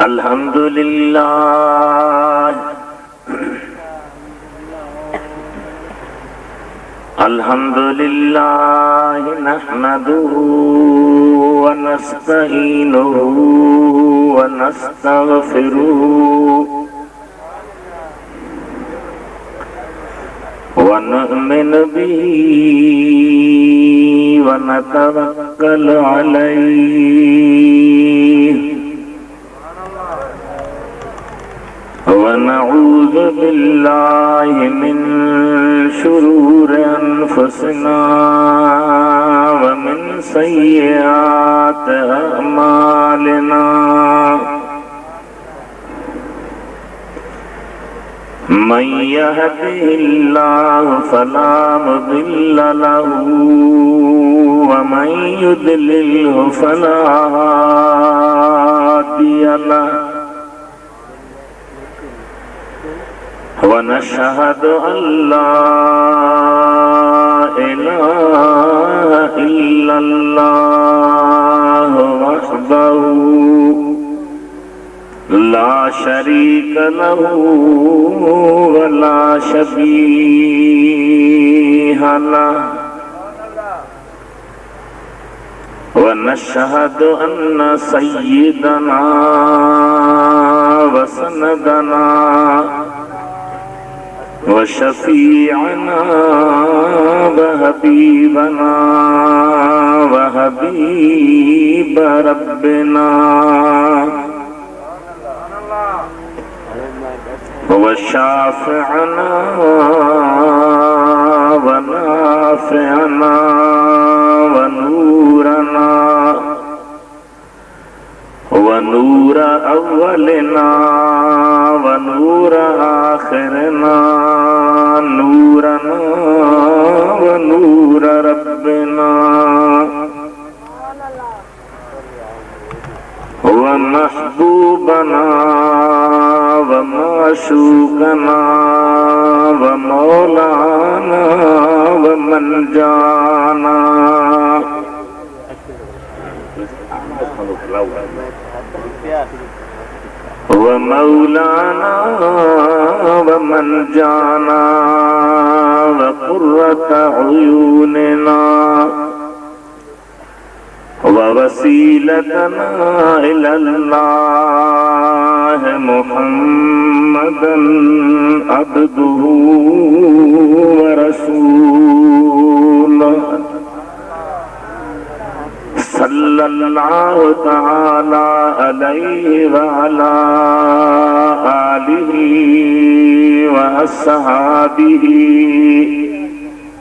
अल्हम्दुलिल्लाह अल्हम्दुलिल्लाह नहमदुहु व नस्तईनुहु व नस्तगफिरुहु व नु'मिनु बिही व नतवक्कलु अलैहि व नऊज़ु बिल्लाहि मिन शुरूरि अनफुसिना व मिन सय्यिआति अअमालिना मन यहदिहिल्लाहु फला मुदिल्ल लहु व मन युद्लिलहु फला हादिय लहु ونشهد أن لا إله إلا الله وحده لا شريك له ولا شبيه له ونشهد أن سيدنا وسندنا وشفيعنا وحبيبنا وحبيب ربنا وشافعنا ونافعنا ونورنا ونور أولنا ونور آخرنا نورنا ونور ربنا ومحبوبنا ومعشوقنا ومولانا ومنجانا ومولانا ومنجانا وقرة عيوننا ووسيلتنا إلى الله محمدا عبده ورسوله صلى الله تعالى عليه وعلى آله وأصحابه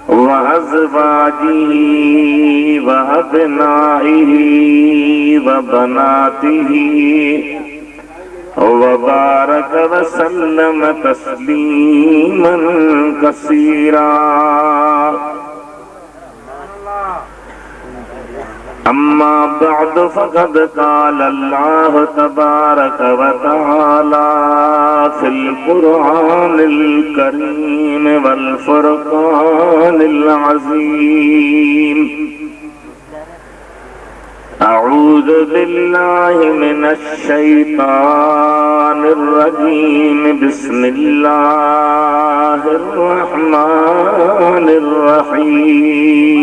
وأزواجه وأبنائه وبناته وبارك وسلم تسليما كثيرا أما بعد فقد قال الله تبارك وتعالى في القرآن الكريم والفرقان العظيم أعوذ بالله من الشيطان الرجيم بسم الله الرحمن الرحيم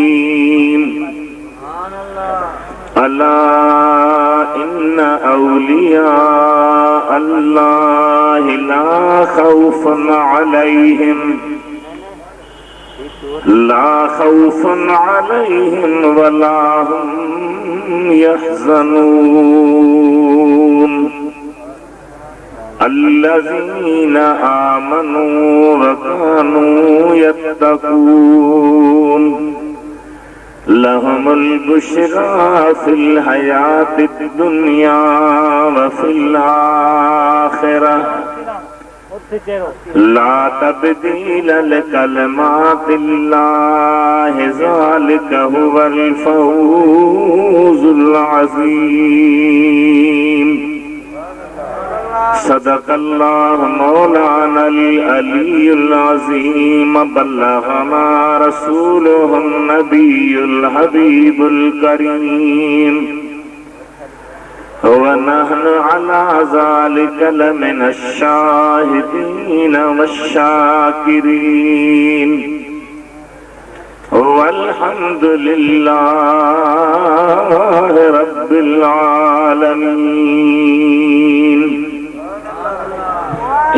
ألا إن أولياء الله لا خوف عليهم ولا هم يحزنون الذين آمنوا وكانوا يتقون لهم البشرى في الحياة الدنيا وفي الآخرة لا تبديل لكلمات الله ذلك هو الفوز العظيم صدق الله مولانا العلي العظيم بلغنا رسوله النبي الحبيب الكريم वनहनु अला ज़ालिका लमिन शाहिदीन वश्शाकिरीन वल्हम्दुलिल्लाहि रब्बिल आलमीन।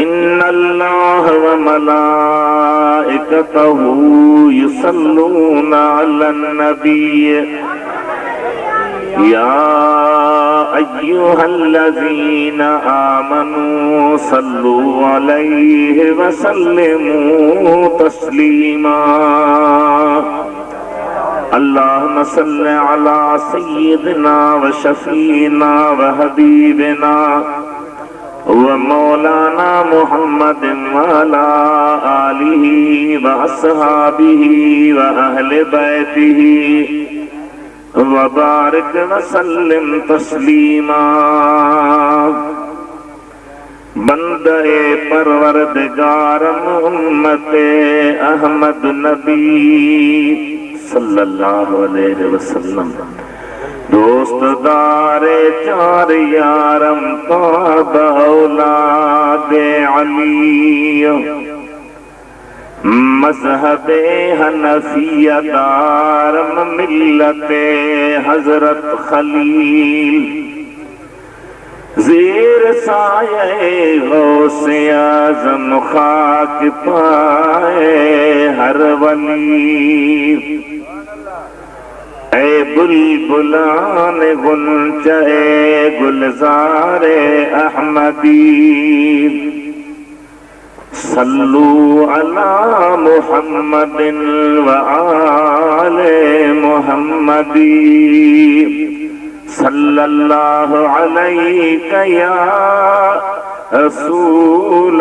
इन्नल्लाह व मलाइकतहू युसल्लूना अलन नबिय्य या अय्युहल्लज़ीना आमनू सल्लू अलैहि व सल्लिमू तस्लीमा। अल्लाहुम्मा सल्लि अला सय्यिदिना व शफीना व हबीबिना व मौलाना मुहम्मदिन व अला आलिहि व अस्हाबिहि व अहले बैतिहि व बारिक व सल्लिम तस्लीमा। बंदे परवरदिगार मुहम्मद अहमद नबी सल्लल्लाहु अलैहि वसल्लम दोस्तदारे चार यारम औलादे अली मज़हबे हनफिया दारम मिल्लते हजरत खलील ज़ेर साये गौसे आज़म खाक पाए हर वली। ऐ बुलबुलान गुंचे गुलज़ारे अहमदी सल्लू अला मुहम्मदिन व आले मुहम्मदी सल्लल्लाहु अलैका या रसूलल्लाह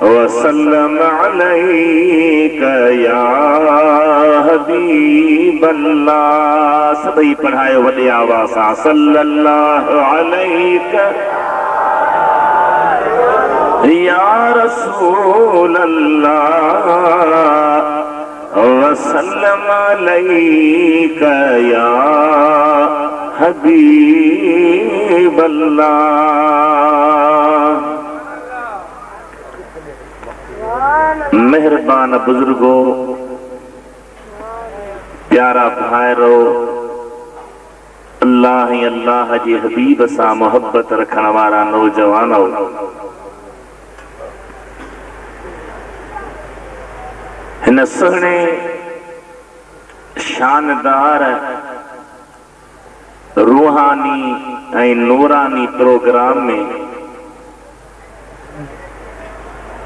वसल्लम अलैका या हबीबल्लाह। सभी पढ़ाए वले आवाज़ सल्लल्लाहु अलैका या रसूलल्लाह वसल्लम अलैका या हबीबल्लाह। मेहरबान बुजुर्गो, प्यारा भाइरो, अल्लाह ही अल्लाह जी हबीब सा मोहब्बत रखण वारा नौजवानो, हिन सुहिणे शानदार रूहानी ऐं नूरानी प्रोग्राम में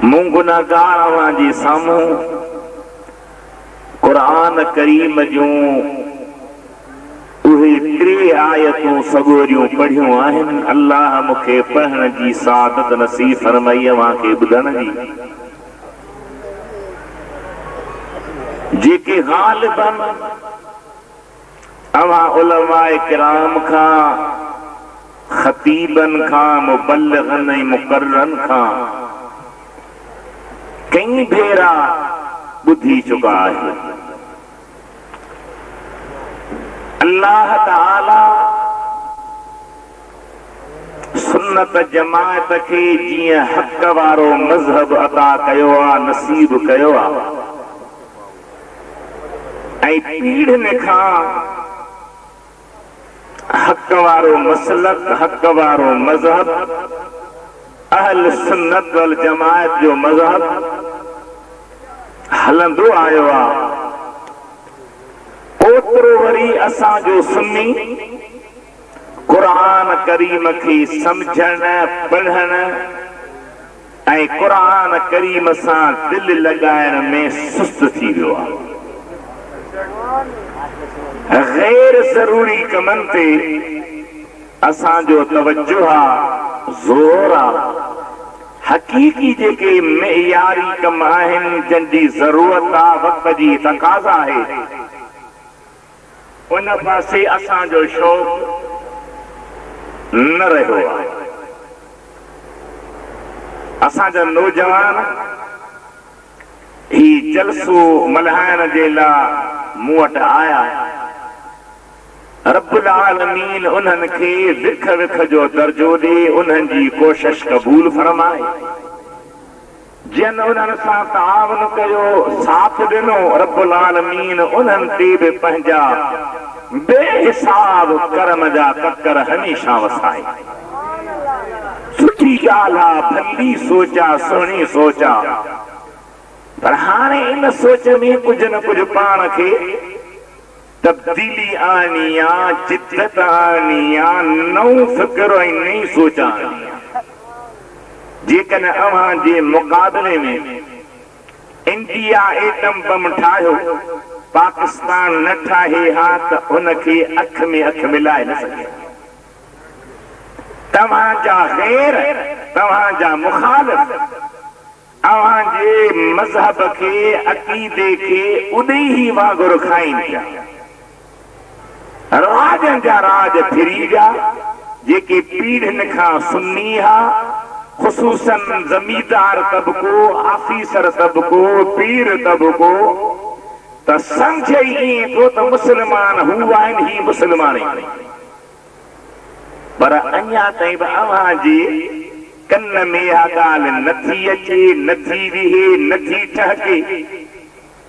मूं गुनाहगार अवां जे साम्हूं क़ुरान करीम जूं उहे 3 आयतूं सगोरियूं पढ़ियूं आहिनि। अल्लाह मूंखे पढ़ण जी सादत नसीब फरमाई अवां खे ॿुधण जी, जेके ग़ालिबन अवां उलमाए किराम खां, ख़तीबन खां, मुबल्लिगन ऐं मुक़र्ररन खां कई भेरा बुद्धि चुका है। अल्लाह ताला सुन्नत जमात के जिए हक वारो मजहब अता कयो आ, नसीब कयो आ, ऐं पीढ़ियुनि खां हक वारो मसलक, हक वारो मजहब, अहल सुन्नत वल जमात जो मजहब हलंदो आयो आ। ओतिरो वरी असांजो सुन्नी क़ुरान करीम खे समझण, पढ़ण ऐं क़ुरान करीम सां दिल लॻाइण में सुस्त थी वियो आहे। गैर ज़रूरी कमनि ते असांजो तवज्जो आहे, ज़ोर आहे। हक़ीक़ी जेके मेयारी कम आहिनि, जंहिंजी ज़रूरत आहे, वक़्त जी तक़ाज़ा आहे, उन पासे असांजो शौक़ न रहियो आहे। असांजा नौजवान ही जलसो मल्हाइण जे लाइ मूं वटि आया रब्बुल आलमीन उन्हनि खे विख विख जो दर्जो ॾे, उन्हनि जी कोशिश क़बूल फरमाए। जिन उन्हनि सां तावन कयो, साथ ॾिनो, रब्बुल आलमीन उन्हनि ते बि पंहिंजा बेहिसाब कर्म जा ककर हमेशा वसाए। सुठी ॻाल्हि आहे, भली सोचा, सुहिणी सोचा, पर हाणे इन सोच में कुझु न कुझु पाण खे तब्दीली आनी आहे, जिद्दत आनी आहे, नओं फ़िक्र ऐं नई सोच आनी आहे। जेकॾहिं अव्हां जे मुक़ाबले में इंडिया एटम बम ठाहियो, पाकिस्तान न ठाहे हा त उनखे अख में अख मिलाए न सघे। तव्हांजा गैर, तव्हांजा मुखालिफ़ अव्हां जे मज़हब खे, अक़ीदे खे उॾे ई वांगुरु खाइनि पिया। राजनि जा राज फिरी विया, जेके पीढ़ियुनि खां सुन्नी हा, ख़ुसूसन ज़मीदार तबको, आफ़ीसर तबको, पीर तबको, त सम्झे ईअं थो त मुस्लमान हू आहिनि, ही मुस्लमान आहिनि। पर अञा ताईं बि अव्हां जे कन में इहा ॻाल्हि नथी अचे, नथी विहे, नथी ठहके।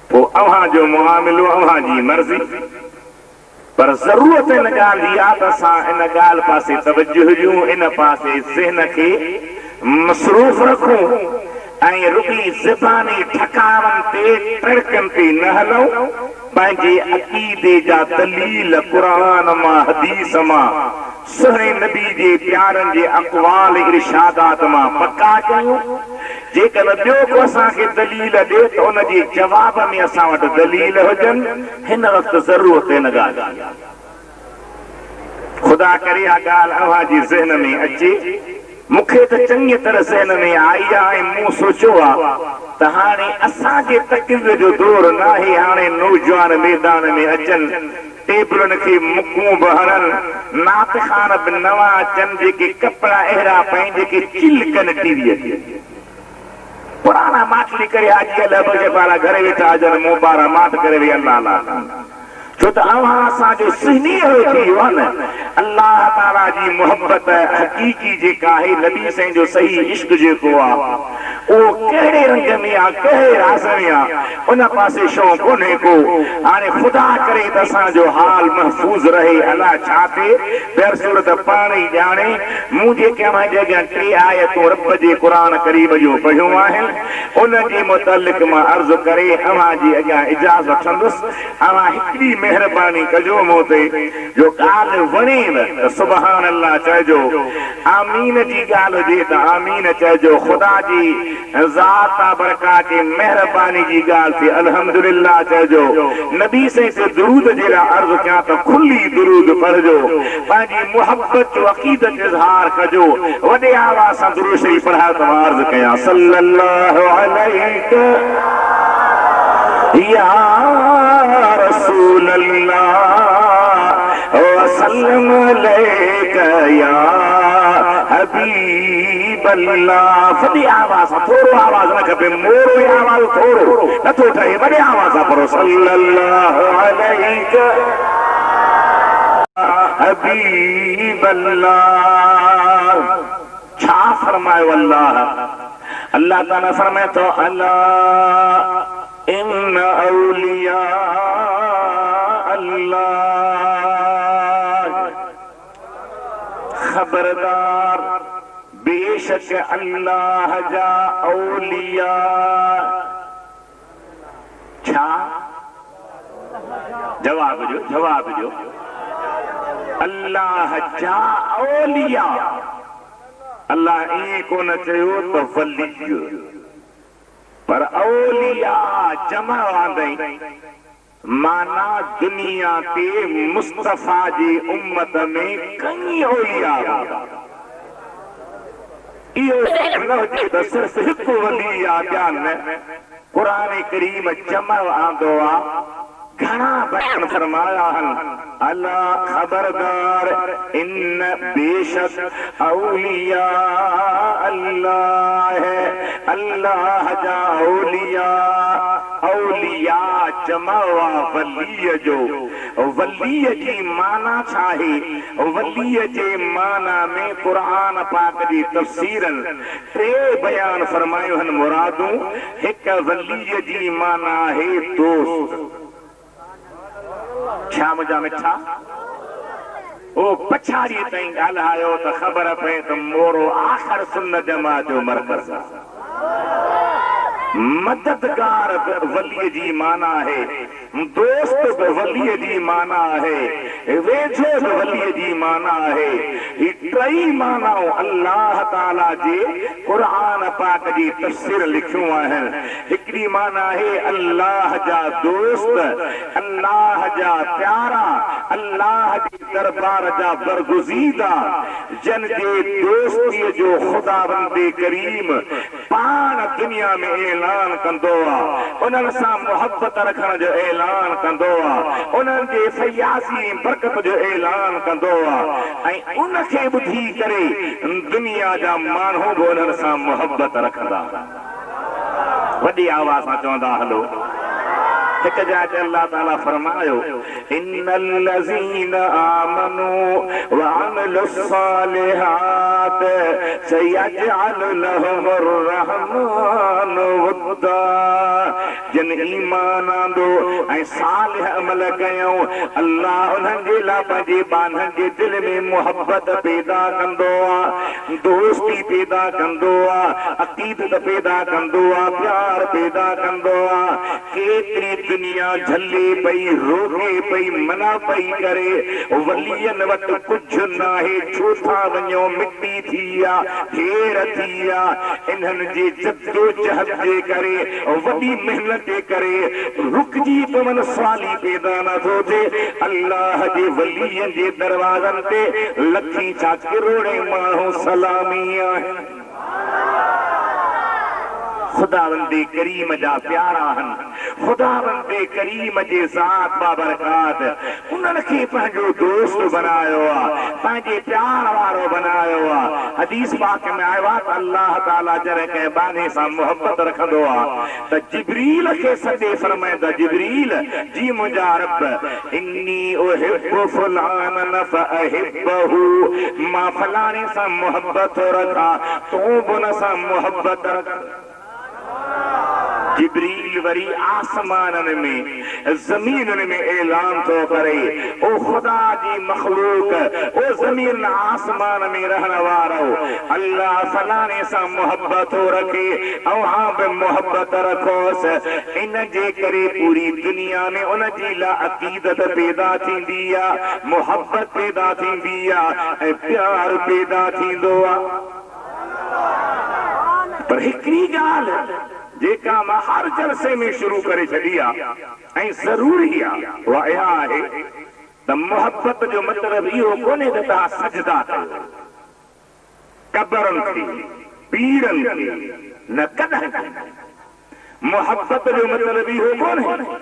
पोइ अव्हां जो मुआमिलो, अव्हां जी मर्ज़ी। पर ज़रूरत इन ॻाल्हि जी आहे त असां इन ॻाल्हि पासे तवजो ॾियूं, इन पासे ज़हन खे मसरूफ़ रखूं ऐं रुॻी ज़बानी ठकावनि ते, टड़कनि ते न हलूं। पंहिंजे अक़ीदे जा दलील क़ुरान मां, हदीस मां, सुहिणे नबी जे प्यारनि जे अक़वाल इरशादात मां पका कयूं। जेकॾहिं ॿियो को असांखे दलील ॾे त उन जे जवाब में असां वटि दलील हुजनि। हिन वक़्तु ज़रूरत हिन ॻाल्हि जी। ख़ुदा करे इहा ॻाल्हि अव्हां जी ज़हन में अचे। मूंखे त चङी तरह ज़हन में आई आहे ऐं मूं सोचियो आहे त हाणे असांजे तक़दीर जो दौर न आहे। हाणे नौजवान मैदान में अचनि, टेबलुनि खे मुकूं बि हणनि, नातखान बि नवां अचनि, जेके कपिड़ा अहिड़ा पाइनि जेके चिलकनि टीवीअ ते। पुराना माटली करे अॼुकल्ह पारा घरे वेठा हुजनि, मूं पारा माट करे वेही अलाह अलाह। छो त अव्हां असांजो सुहिणी थी वियो आहे न। अल्लाह ताला जी मोहबत हक़ीक़ी जेका आहे, नबी साईं जो सही इश्क जेको आहे, उहो कहिड़े रंग में आहे, कहिड़े राज़ में आहे, उन पासे शौक़ कोन्हे को। हाणे ख़ुदा करे त असांजो हाल महफ़ूज़ रहे। अलाह छा थिए, ॿियर सूरत पाण ई ॼाणे। मूं जेके अव्हां जे अॻियां टे आयतूं रब जे क़ुरान करीम जूं पढ़ियूं आहिनि, उन जे मुतलिक़ मां अर्ज़ करे अव्हां जे अॻियां इजाज़त वठंदुसि। अव्हां हिकिड़ी महिरबानी कजो मूं ते, जो ॻाल्हि वणेव त सुभान अल्लाह चइजो, आमीन जी ॻाल्हि हुजे त आमीन चइजो। ख़ुदा जी ज़ात बरकात महिरबानी जी ॻाल्हि थी अल्हम्दुलिल्लाह चइजो। नबी साईं ते दुरूद जे लाइ अर्ज़ कयां त खुली दुरूद पढ़जो। पंहिंजी मुहबत जो अक़ीदत इज़हार कजो। वॾे आवाज़ सां दुरूद शरीफ़ पढ़ायो त मां अर्ज़ कयां, सल्लल्लाहु अलैहि या रसूल अल्लाह वसल्लम अलैका या हबीब अल्लाह। वॾी आवाज़ सां, थोरो आवाज़ न खपे, मोरो आवाज़ थोरो नथो ठहे, वॾे आवाज़ सां पढ़ो, सल्लल्लाहु अलैका हबीब अल्लाह। छा फरमायो अल्लाह? अल्लाह ताला फरमाए थो, अल्लाह इन औलिया अल्लाह, खबरदार बेशक अल्लाह जा औलिया। छा जवाब जो, जवाब जो, अल्लाह जा औलिया। अल्लाह ईअं कोन चयो त वली, पर औलिया जमा वांदई माना दुनिया ते मुस्तफा जी उम्मत में कई औलिया। इहो न हुजे त सिर्फ़ हिकु वली आहे, ध्यान न। क़ुरान करीम जमा आंदो आहे, घणा बयान फरमाया आहिनि। अल्लाह खबरदार इन बेशक औलिया अल्लाह है, अल्लाह जा औलिया औलिया जमावा वलीअ जो। वलीअ जी माना छा आहे? वलीअ जे माना में क़ुरान पाक जी तफ़सीरनि टे बयान फरमायूं आहिनि मुरादूं। हिक वलीअ जी माना आहे दोस्त। छा मुंहिंजा मिठा ओ पछाड़ी ताईं ॻाल्हायो त ख़बर पए त मोरो आख़िर सुन्नत जमात जो मरकज़ आहे। मददगार वलीअ जी माना आहे, दोस्त वलीअ जी माना आहे, वेझो वलीअ जी माना आहे। ही टई मानाऊं अल्लाह ताला जे क़ुरान पाक जी तफ़सीर लिखियूं आहिनि। हिकिड़ी माना आहे अल्लाह जा दोस्त, अल्लाह जा प्यारा, अल्लाह जे दरबार जा बरगुज़ीदा, जन जे दोस्तीअ जो ख़ुदावंद करीम पाण दुनिया में ऐलान कंदो आहे, उन्हनि सां मुहबत रखण जो ऐलान कंदो आहे, उन्हनि जे फयाज़ी बरकत जो ऐलान कंदो आहे ऐं उनखे ॿुधी करे दुनिया जा माण्हू बि उन्हनि सां मुहबत रखंदा। वॾी आवाज़ सां चवंदा हलो। हिकु जाइ अल्लाह ताला फरमायो इन्नल लज़ीना आमनू व अमिलुस सालिहात सयजअलु लहुमुर रहमानु वद्दा। जिन ईमान आंदो ऐं सालिह अमल कयूं, अल्लाह उन्हनि जे लाइ पंहिंजे बाननि जे दिलि में मुहबत पैदा कंदो आहे, दोस्ती पैदा कंदो आहे, अक़ीदत पैदा कंदो आहे, प्यार पैदा कंदो आहे। केतिरी दुनिया झले पई, रोके पई, मना पई करे, वलियन वटि कुझु नाहे, छो था वञो, मिटी थी आहे, ढेर थी आहे। इन्हनि जे जद्दोजहद जे करे, वॾी महिनत जे करे रुकजी पवनि, सवाली पैदा नथो थिए। अल्लाह जे वलियन जे दरवाज़नि ते लखी छा किरोड़े माण्हू सलामी आहिनि। खुदावंदे करीम जा प्यारा आहिनि, खुदावंदे करीम जे ज़ात बाबरकात उन्हनि खे पंहिंजो दोस्त बनायो आहे, पंहिंजे प्यार वारो बनायो आहे। हदीस पाक में आयो आहे त अल्लाह ताला जॾहिं कंहिं बाने सां मुहबत रखंदो आहे त जिब्रील खे सॾे फरमाईंदा, जिब्रील जी मुंहिंजा रब इन्नी उहिब्बु फलानन फअहिब्बहु, मां फलाणे सां मुहबत रखां, तूं बि उन सां मुहबत रख। जिब्रील वरी आसमाननि में, ज़मीननि में ऐलान थो करे, ओ खुदा जी मखलूक, ओ ज़मीन आसमान में रहण वारो, अल्लाह फलाणे सां मुहबत थो रखे, अव्हां बि मुहबत रखोसि। इन जे करे पूरी दुनिया में उन जी लाइ अक़ीदत पैदा थींदी आहे, मुहबत पैदा थींदी आहे ऐं प्यार पैदा थींदो आहे। पर हिकिड़ी ॻाल्हि जेका मां हर जलसे में शुरू करे छॾी आहे ऐं ज़रूरी आहे, उहा इहा आहे त मुहबत जो मतिलबु इहो कोन्हे त तव्हां सजदा कयो कबरनि खे, पीरनि खे, न कॾहिं। मुहबत जो मतिलबु इहो कोन्हे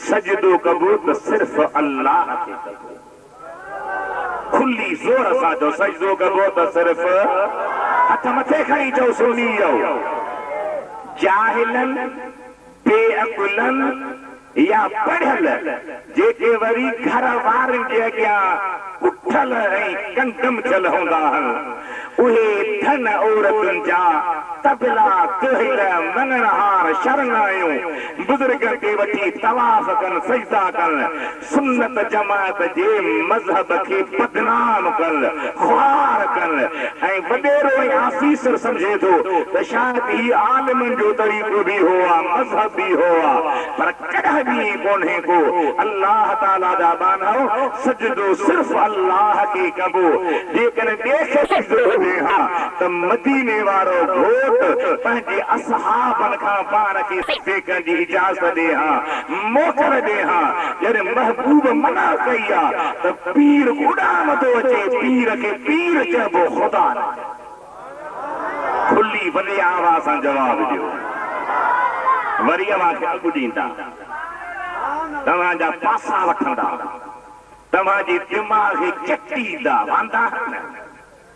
सजदो कबो त सिर्फ़ अल्लाह खे कबो। खुली ज़ोर सां जो सजदो कबो त सिर्फ़ हथ मथे खणी चओ सुनी वियो। जाहिलनि, बेअकुलनि या पढ़ियल जेके वरी घर वारनि जे अॻियां उठल ऐं कंदम थियल हूंदा आहिनि, उहे धन औरतुनि जा तबला, दुहिल, मननहार, शरनायूं बुज़ुर्गनि खे वठी तवाफ़ कनि, सजदा कनि, सुन्नत जमात जे मज़हब खे बदनाम कनि, ख़्वार कनि ऐं वॾेरो ऐं आफ़ीसर सम्झे थो त शायदि ही आलिमनि जो तरीक़ो बि हो आहे, मज़हब बि हो आहे, पर कॾहिं बि कोन्हे को। अल्लाह ताला जा बानो सजदो सिर्फ़ अल्लाह खे कबो। जेकॾहिं ॿिए खे सजदो ॾे हा त मदीने वारो घोट पंहिंजे असहाबनि खां पाण खे सजदे करण जी इजाज़त ॾे हा, मोकर ॾे हा। जॾहिं महबूब मना कई आहे त पीर उॾाम थो अचे, पीर खे पीर चइबो, ख़ुदा खुली वॾी आवाज़ सां जवाब ॾियो। वरी अव्हांखे अॻु ॾींदा, तव्हांजा पासा वठंदा, तव्हांजे दिमाग़ खे चटींदा, वांदा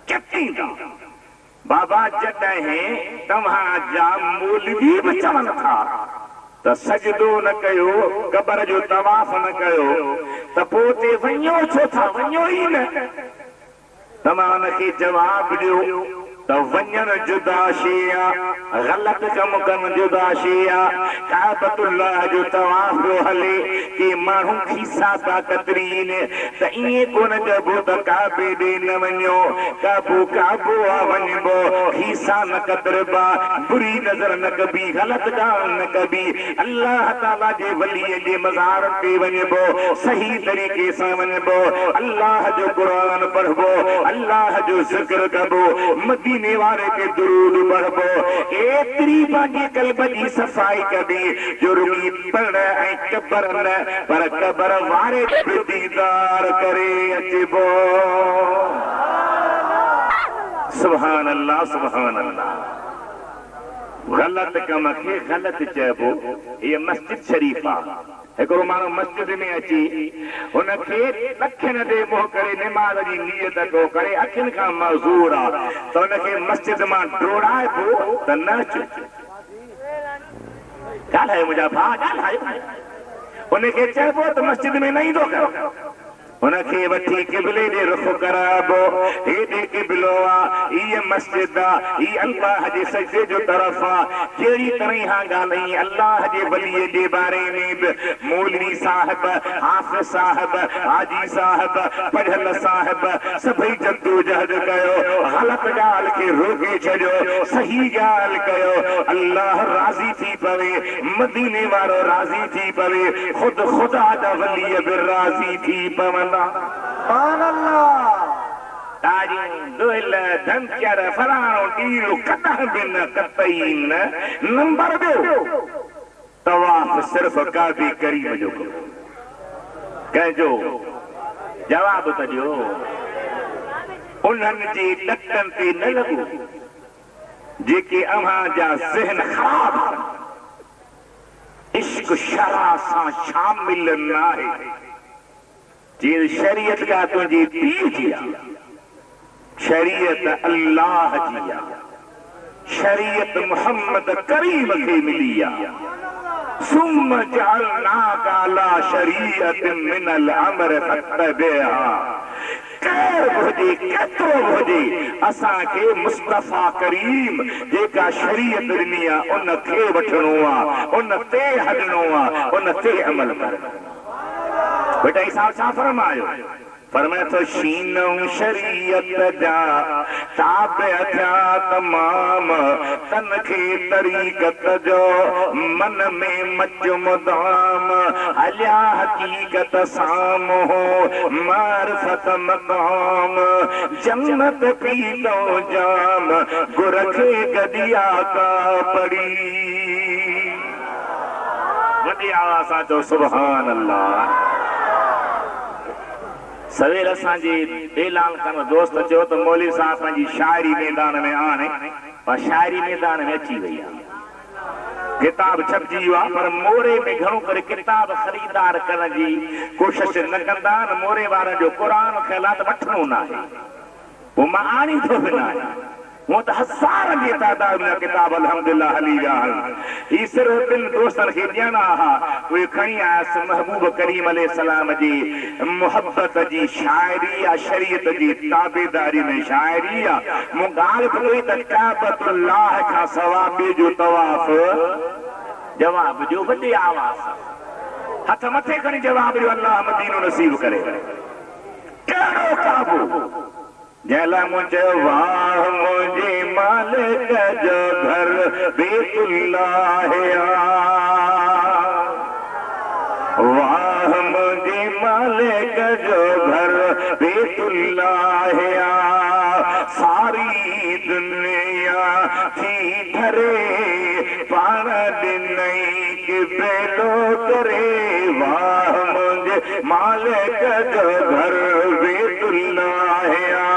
चटींदा। बाबा जॾहिं तव्हांजा मौलवी बि चवनि था त सजदो न कयो, क़बर जो तवाफ़ न कयो, त पोइ ते वञो छो था, वञो ई न। त मां उनखे जवाब ॾियो त वञण जुदा शइ आहे, ग़लति कमु कनि जुदा शइ आहे। काबतुल्लाह जो तवाफ़ पियो हले कि माण्हू खीसा था कतरीन, त ईअं कोन चइबो त काबे ॾे न वञो, काबो काबो आहे वञिबो, खीसा न कतरबा, बुरी नज़र न कबी, ग़लति ॻाल्हि न कबी, अल्लाह ताला जे वलीअ जे मज़ार ते वञिबो, सही तरीक़े सां वञिबो, अल्लाह जो क़ुरान पढ़बो, अल्लाह जो ज़िक्र कबो, मदीने वारे के दुरूद पढ़बो, एतिरी पंहिंजे क़ल्ब जी सफ़ाई कबी जो रुॻी पढ़ ऐं कबर न पर कबर वारे बि दीदार करे अचिबो। सुभान अल्लाह, सुभान अल्लाह। ग़लति कम खे ग़लति चइबो। हीअ मस्जिद शरीफ़ आहे। हिकिड़ो माण्हू मस्जिद में अची हुनखे अखियुनि ते मुंहुं करे निमाज़ जी नियत थो करे, अखियुनि खां मज़ूर आहे, त हुनखे मस्जिद मां डोड़ाए पोइ त न अचो। ॻाल्हायो मुंहिंजा भाउ, ॻाल्हायो। हुनखे चइबो त मस्जिद में न ईंदो कर, हुनखे वठी क़िबले ॾे रुख़ कराइबो। हेॾे क़िबलो आहे, हीअ मस्जिद आहे, हीअ अल्लाह जे सजदे जो तरफ़ आहे। जहिड़ी तरह ॻाल्हाई अल्लाह जे वलीअ जे बारे में बि मौलवी साहिब, हाफ़िज़ साहिब, हाजी साहिब, पढ़ियल साहिब सभई जद्दोजहद कयो, ग़लति ॻाल्हि खे रोके छॾियो, सही ॻाल्हि कयो। अल्लाह राज़ी थी पवे, मदीने वारो राज़ी थी पवे, ख़ुदि ख़ुदा जा वलीअ बि राज़ी थी पवनि। सुभान अल्लाह। तारियूं दुहिल धनचर फलाणो टीरो कॾहिं बि न कतई न। नंबर ॾियो, तवाफ़ सिर्फ़ काबे करीम जो करो। कंहिंजो जवाब त ॾियो। उन्हनि जे टटनि ते न लॻो जेके अव्हां जा ज़हन ख़राब कनि। इश्क शरा सां शामिल न आहे। जे शरीयत का तुझे पीर जी आहे, शरीयत अल्लाह जी आहे, शरीयत मोहम्मद करीम खे मिली आहे। सुम्म जअलनाका अला शरीयतिन मिनल अम्र फत्तबिहा। केर हुजे, केतिरो हुजे, असांखे मुस्तफ़ा करीम जेका शरीयत ॾिनी आहे उन खे वठिणो आहे, उन ते हलणो आहे, उन ते अमल करणो। बेटा हिसाब छा फरमायो? फरमाए थो शीनऊं शरीयत जा ताबे थिया तमाम, तन खे तरीक़त जो मन में मच मुदाम, हलिया हकीकत साम्हूं मारिफत मक़ाम, जन्नत पीतो जाम गुर खे गदिया का पड़ी। वॾी आवाज़ सां चओ सुभान अल्लाह। सवेर असांजे ऐलान करण दोस्त चयो त मौलवी साहब पंहिंजी शाइरी मैदान में आणे, पर शाइरी मैदान में अची वई आहे। किताब छपजी वियो आहे, पर मोरे में घणो करे किताब ख़रीदार करण जी कोशिश न कंदा आहिनि। मोरे वारनि जो क़ुर ख़्याल आहे त वठिणो न आहे, पोइ मां आणी थो बि न आहियां। हूअं त हज़ारनि जी तादाद में किताब अल्हम्दुलिल्लाह हली विया आहिनि। ही सिर्फ़ ॿिनि दोस्तनि खे ॾियणा हुआ, उहे खणी आयसि महबूब करीम अलैहिस्सलाम जी मुहबत जी शाइरी आहे, शरीयत जी ताबेदारी में शाइरी आहे। मूं ॻाल्हि कई त काबतुल्लाह खां सवा ॿिए जो तवाफ़। जवाब ॾियो वॾी आवाज़, हथ मथे खणी जवाब ॾियो, अल्लाह मदीनो नसीब करे। कहिड़ो काबो? जंहिं लाइ मूं चयो वाह मुंहिंजे मालिक जो घर बैतुल्लाह आ, वाह मुंहिंजे मालिक जो घर बैतुल्लाह आ। सारी दुनिया थी धरे पाण ॾिनई कि बेलो करे, वाह मुंहिंजे मालिक जो घर बैतुल्लाह आ,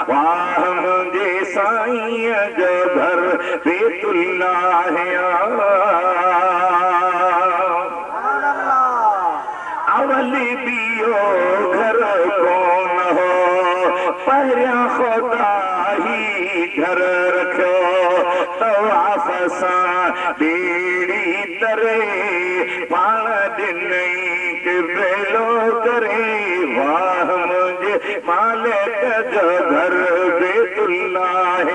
वाह मुंहिंजे साईं जो घर बैतुल्लाह अवली बियो घर कोन हो, पहिरियां ख़ुदा ही घर रखियो, तवाफ़ सां बेड़ी तरे पाण ॾिनई के बेलो करे वाह मुंहिंजे मालिक जो घर बेतुल्लाह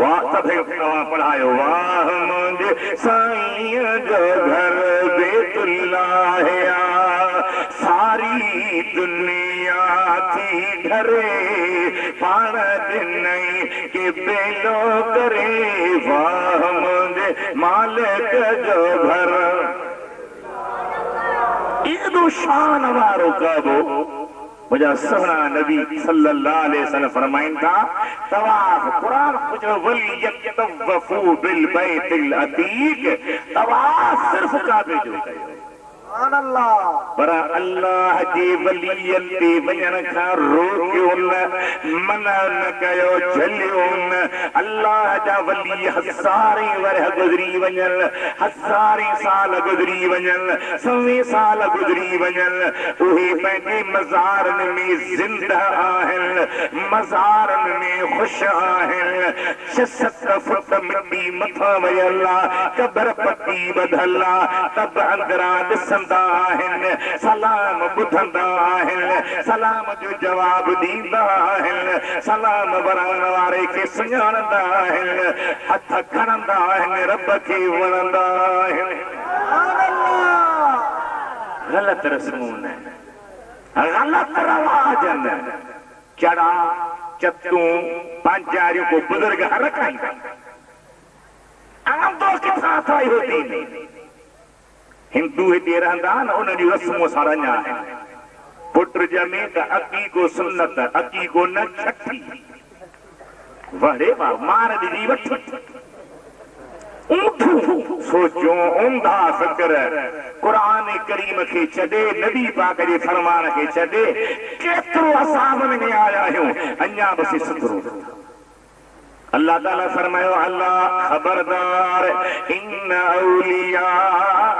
वाह सभई तव्हां पढ़ायो वाह मुंहिंजे साईं जो घर बेतुल्लाह सारी दुनिया थी घरे पाण ॾिनई के बेलो करे वाह मुंहिंजे मालिक जो घर एॾो शान वारो कबो मुझा सुहिणा नबी सल्लल्लाहु अलैहि वसल्लम फरमाइनि था तवाफ क़ुरान जो वली यतवफू बिल बैतिल अतीक तवाफ सिर्फ काबे जो कयो सुभान अल्लाह पर अल्लाह जे वलियन ते वञण खां रोकियो न मना न कयो झलियो न अल्लाह जा वली हज़ारे वरह गुज़री वञन हज़ारे साल गुज़री वञन 100 साल गुज़री वञन उहे पंहिंजे मज़ारनि में ज़िंदा आहिनि मज़ारनि में ख़ुशि आहिनि 6-7 फुट मिटी मथां वयल आहे क़बर पटी ॿधल आहे तब अंदरां ॾिसंदा आहिनि सलाम ॿुधंदा आहिनि सलाम जो जवाब ॾींदा आहिनि सलाम वरण वारे खे सुञाणंदा आहिनि हथ खणंदा आहिनि रब खे वणंदा आहिनि ग़लति रस्मूं न ग़लति रवाज न चड़ा चतूं पंहिंजारियूं को बुज़ुर्ग हर खाईंदा आमदो किथां ठाही होती हिंदू हिते रहंदा न उन जी रस्मूं सारञा आहिनि पुट ॼमे त अक़ीक़ो सुन्नत अक़ीक़ो न छठी वड़े वाह मार ॾिनी वठ सोचो उम्दा फ़िक्र क़ुरान करीम खे छॾे नबी पाक जे फरमान खे छॾे केतिरो असां में आया आहियूं अञा बि सुथरो अल्लाह ताला फरमायो अल्लाह खबरदार इन औलिया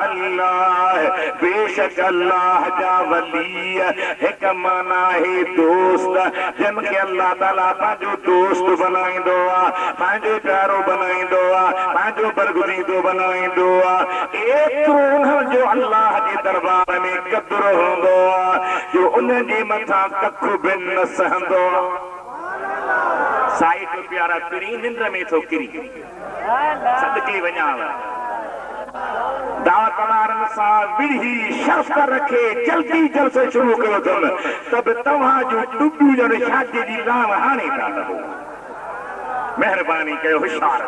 अल्लाह बेशक अल्लाह जा वली हिक माना है दोस्त जिनके अल्लाह ताला पंहिंजो दोस्त बनाईंदो आहे पंहिंजो प्यारो बनाईंदो आहे पंहिंजो बरगुज़ीदो बनाईंदो आहे एतिरो जो अल्लाह जे दरबार में क़द्र हूंदो आहे जो उन जे मथां कख बि न सहंदो आहे साईं प्यारा किरी निंद्र में थो किरी सदके वञाव दावत वारनि सां विढ़ी शर्त रखे जल्दी जलसो शुरू कयो अथनि त बि तव्हां जूं टुबियूं ॼण शादी जी लाम हाणे था लहो महिरबानी कयो होशियार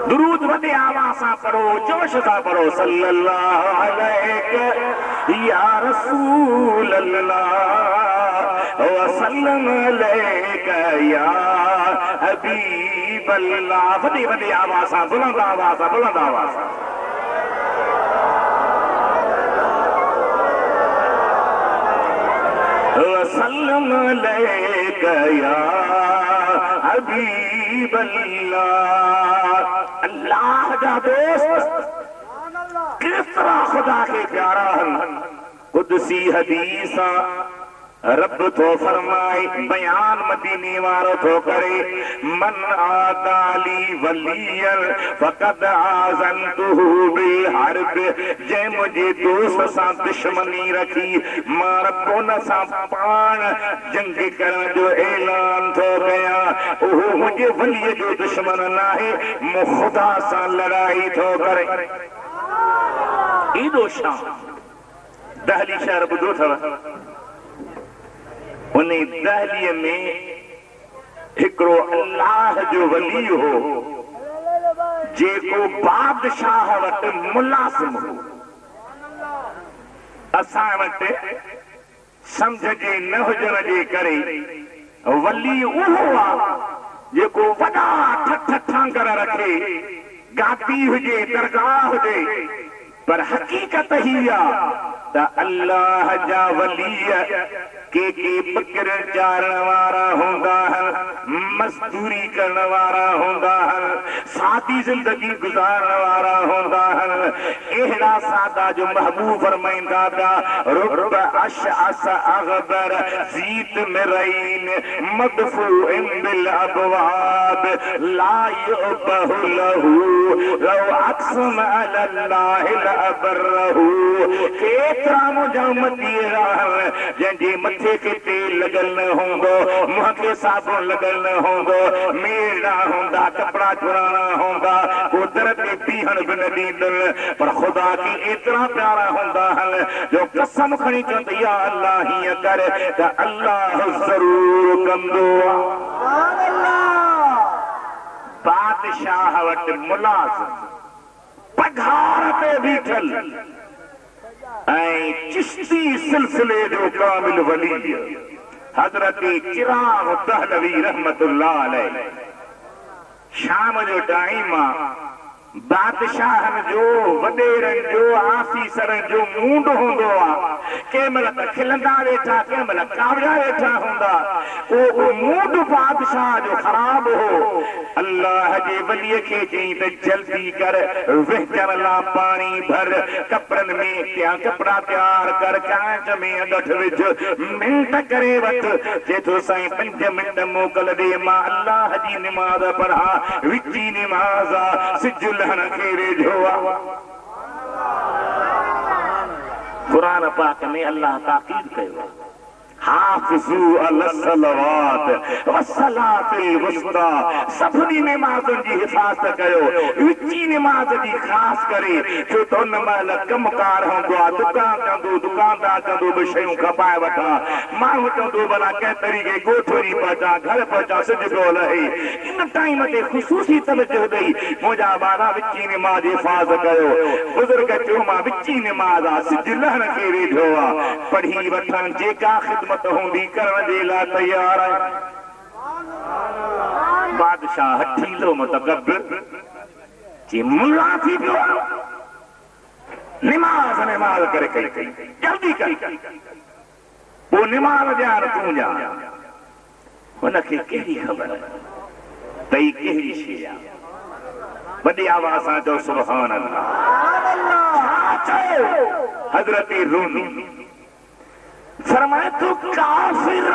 दुरूद वॾे आवाज़ सां पढ़ो जोश सां पढ़ो सल्लल्लाहु अलैहि या रसूल अल्लाह वसल्लम अलैका या हबीब अल्लाह वॾे वॾे आवाज़ सां बुलंद आवाज़ सां बुलंद आवाज़ सां वसल्लम अलैका या हबीब अल्लाह अल्लाह जा दोस्त केतिरा ख़ुदा खे प्यारा आहिनि कुदसी हदीस रब तो फरमाए बयान मदीने वारो तो करे मन आदाली वलियन फकद आज़नतुहु बिल हर्ब जे मुझे दोस्त सां दुश्मनी रखी मां रब्बो न सां पाण जंग करण जो ऐलान थो कया उहो मुझे वलीअ जो दुश्मन नाहे मूं ख़ुदा सां लड़ाई थो करे एॾो शान दहली शहर ॿुधो अथव उन दहलीअ में हिकिड़ो अल्लाह जो वली हो जेको बादशाह वटि मुलाज़िम हो असां वटि सम्झ जे न हुजण जे करे वली उहो आहे जेको वॾा ठठ ठांगर रखे गाती हुजे दरगाह हुजे पर हकीकत ही आहे त अल्लाह जा वली के बकरियूं चारण वारा हूंदा आहिनि मजदूरी करने वाला होंदा है, सादी जिंदगी गुजारने वाला होंदा है। एड़ा सादा जो महबूब फरमाइंदा था, रुब अशअस अगबर जीत मिरैन मदफूइन बिल अबवाब ला युबहु लहू लौ अक़सम अलल्लाहि लअबरहू। केतिरा मुंहिंजा उम्मती जंहिंजे मथे खे तेल लॻल न हूंदो, मुंहं खे साबुण लॻल न हूंदो, मेल न हूंदा, कपिड़ा चुराना हूंदा, कुदर ते बीहण बि न ॾींदुनि, पर ख़ुदा खे एतिरा प्यारा हूंदा आहिनि जो कसम खणी चवंदी या अल्लाह हीअं कर त अल्लाह ज़रूर कंदो। बादशाह वटि मुलाज़िम पघार ते बीठल ऐं चिश्ती सिलसिले जो कामिल वली हज़रत चिराग दहलवी रहमतुल्लाह अलैह। शाम जो टाइम बादशाहन जो वडेरन जो आफीसरन जो मूंड होंदो आ, केमल त खिलंदा वेठा, केमल कावड़ा वेठा होंदा। ओ मूंड बादशाह जो खराब हो। अल्लाह जे वलीअ खे चई त जल्दी कर, विहचण ला पानी भर, कपड़न में क्या कपड़ा तैयार कर, कांच में अगठ विझ, मिंट करे वठ। जे तो साईं 5 मिंट मोकल दे, मां अल्लाह जी निमाज़ पढ़ा, विची निमाज़ आ, सिज कुरान पाक में अल्लाह ताकीद कयो, हाफ़िज़ू अलस्सलावात वस्सलातिल वुस्ता। सभिनी नमाज़ुनि जी हिफ़ाज़त कयो, विची नमाज़ जी ख़ासि करे, छो त उन महिल कमकार हूंदो आहे, दुकानदार चवंदो बि शयूं खपाए वठां, माण्हू चवंदो भला कंहिं तरीक़े ॻोठरी पहुचां, घर पहुचां, सिज पियो लहे। इन टाइम ते ख़ुशूसी तवजो ॾेई मुंहिंजा ॿार विची नमाज़ जी हिफ़ाज़त कयो। बुज़ुर्ग चयो मां विची नमाज़ आहे, सिज लहण खे वेठो आहे, पढ़ी वठनि, जेका ख़िदमत होंदी करण जे लाइ तैयार आहे। बादशाह हठीलो मुतकब्बिर जी मुल्ला थी पियो, निमाज़ करे कई जल्दी कर, वो निमाज़ ॼाण तूं ॼाण। हुनखे कहिड़ी ख़बर तई कहिड़ी शइ आहे? वॾी आवाज़ सां चओ सुभान अल्लाह। हज़रत रूमी फरमाए तो काफिर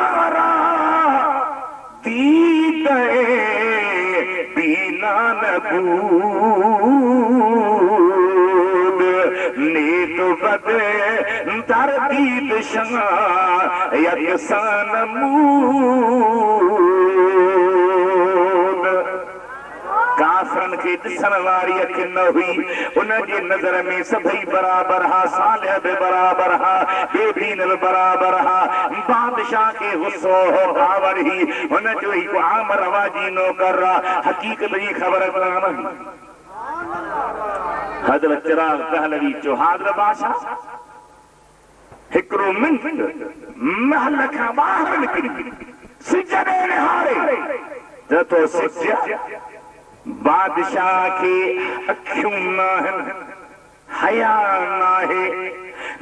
दीद बिना नबूद नेक बद तरदीद शमा यकसान मूद। काफरन के ॾिसण वारी अख न हुई, उनजे नज़र में सभई बराबर हा, सालिह बि बराबर हा, बेबीन बि बराबर हा। बादशाह के गुस्सो हो बावर ही, हुन जो ही आम रवाजी नौकर हकीकत जी ख़बर कान। हज़रत चिराग दहलवी चयो हाज़िर बादशाह, हिकिड़ो मिंट महल खां ॿाहिरि निकिरी सिज ॾे निहारे त तो सिज बादशाह के अखियूं न आहिनि, हया न आहे,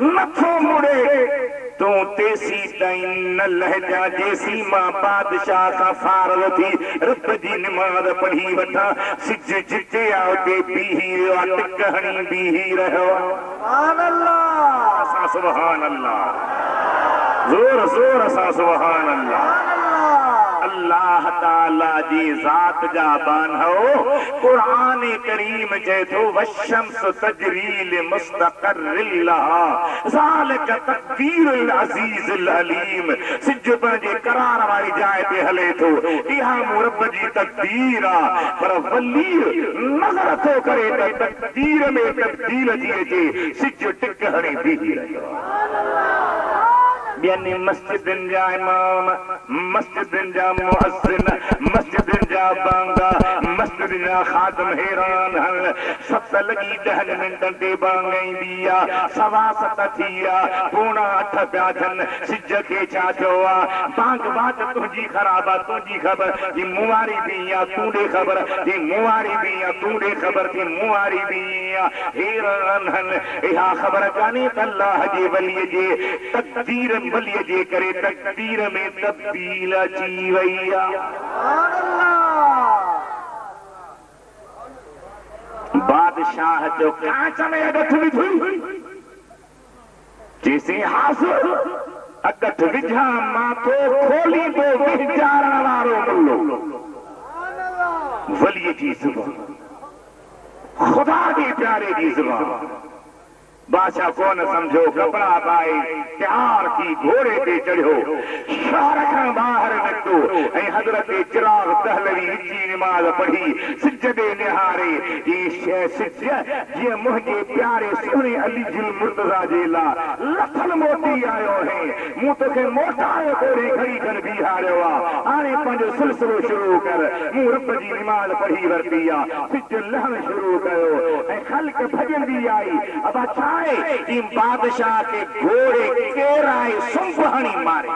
नथो मुड़े, तूं तेसी ताईं न लहजा जेसी मां बादशाह खां फारग थी रब जी निमाज़ पढ़ी वठां। सिज जिते आ उते बीही रहियो, टिक हणी बीही रहियो। सुभान अल्लाह, सुभान अल्लाह, ज़ोर ज़ोर सां सुभान अल्लाह। अल्लाह ताला जी ज़ात जा बानहो कुरान करीम चए थो वशम्स तजरील मुस्तक़र्रिल लहा ज़ालिका तक़दीरुल अज़ीज़ुल अलीम। सिज पंहिंजे करार वारी जाइ ते हले थो, इहा मूं रब जी तक़दीर आहे, पर वली नज़र थो करे त तक़दीर में तब्दील थी अचे। सिज टिक हणी बीही रहियो। यानी मस्जिदन जा इमाम, मस्जिदन जा मुअज्जिन, मस्जिदन जा बांगा, मस्जिदन जा खादम हैरान हन। 7 लगी 10 मिंटन ते बांग ईंदी आ, 7:15 थी आ, 7:45 पिया थियनि। सिज खे छा थियो आ? बांग बात तुंहिंजी ख़राब आ, तुंहिंजी ख़बर जी मुवारी बि आ, तूं ॾे ख़बर जी मुवारी बि आ, तूं ॾे ख़बर जी मुवारी बि आ। हैरान हन। इहा ख़बर कान्हे त अल्लाह जे वलीअ जे तक़दीर वलीअ जे करे तक़दीर में तब्दील अची वई आहे। बादशाह जो कांच में अगठ विधुई जैसे हासिल अगठ विझा माथो खोली दो विचारण वारो मुल्लो वली जी जुबान खुदा के प्यारे की जुबान बादशाह को न समझो कपड़ा पाए प्यार की घोड़े पे चढ़ो शहर खां बाहर निकतो ऐं हजरत चिराग दहलवी विची नमाज पढ़ी सिजदे निहारे ये सिज ये मुझे प्यारे सोने अली जिल मुर्तजा जे ला लखन मोटी आयो है मुंह तोखे मोटाए कोरे घड़ी खन बिहारियो आ हाणे पंहिंजो सिलसिलो शुरू कर मूं रब जी नमाज पढ़ी वरती आ सिज लहण शुरू कयो ऐं ख़ल्क़ भॼंदी आई अब छा कि बादशाह के घोड़े केराए सुंभ हणी मारे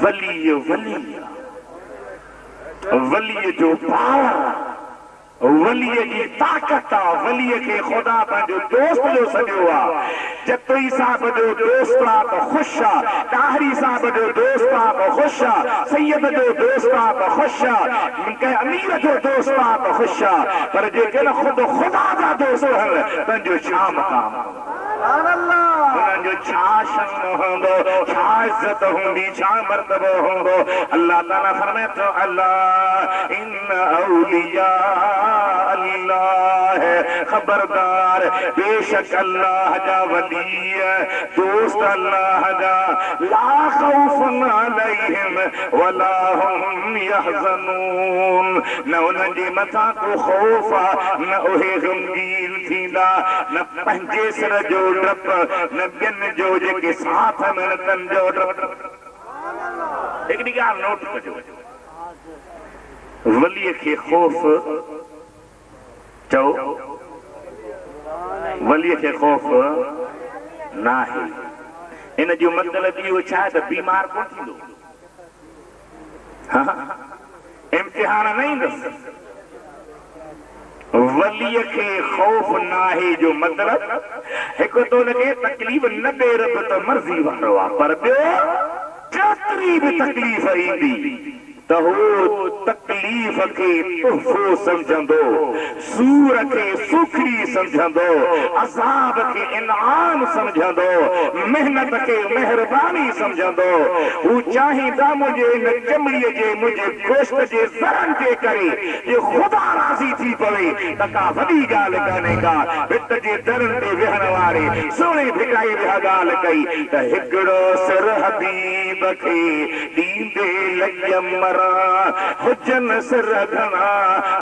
वली वली जो पावर वली की ताकत आ वली के खुदा पंहिंजो दोस्त जो सॼो आ जतई साहब जो दोस्त आ तो खुश आ ताहरी साहब जो दोस्त आ तो खुश आ सैयद जो दोस्त आ तो खुश आ के अमीर जो दोस्त आ तो खुश आ पर जेके न खुद खुदा जा दोस्त हल पंहिंजो छा मक़ाम उन्हनि जो छा शन हूंदो छा इज्जत हूंदी छा मर्तबो हूंदो अल्लाह ताला फरमाए थो अल्लाह इन औलिया अल्लाह है खबरदार बेशक अल्लाह जा वली दोस्त अल्लाह जा ला खौफुन अलैहिम वला हुम यहज़नून न उन्हनि जे मथां को खौफ आ न उहे गमगीन थींदा न पंहिंजे सिर जो डप न ॿियनि जो जेके साथ में तन जो डप हिकिड़ी ॻाल्हि नोट कजो वलीअ खे खौफ चओ वलीअ खे खौफ न आहे इन जो मतिलब इहो छा त बीमार कोन थींदो इम्तिहान न ईंदसि वलीअ खे खौफ न आहे जो मतिलब हिकु तो हुनखे तकलीफ़ न ॾे रब त मर्ज़ी वारो आहे पर ॿियो केतिरी बि तकलीफ़ ईंदी त हू तकलीफ़ खे तुहफ़ो सम्झंदो सूर खे सुखी सम्झंदो अज़ाब खे इनाम सम्झंदो मेहनत खे महिरबानी सम्झंदो हू चाहींदा मुंहिंजे इन चमड़ीअ जे मुंहिंजे गोश्त जे ज़रनि जे करे जे ख़ुदा राज़ी थी पवे त का वॾी ॻाल्हि कान्हे का भित जे दरनि ते वेहण वारे सोणे भिकाई विया ॻाल्हि कई त हिकिड़ो सिर हबीब खे ॾींदे लॼ मरा हुजन सिर घणा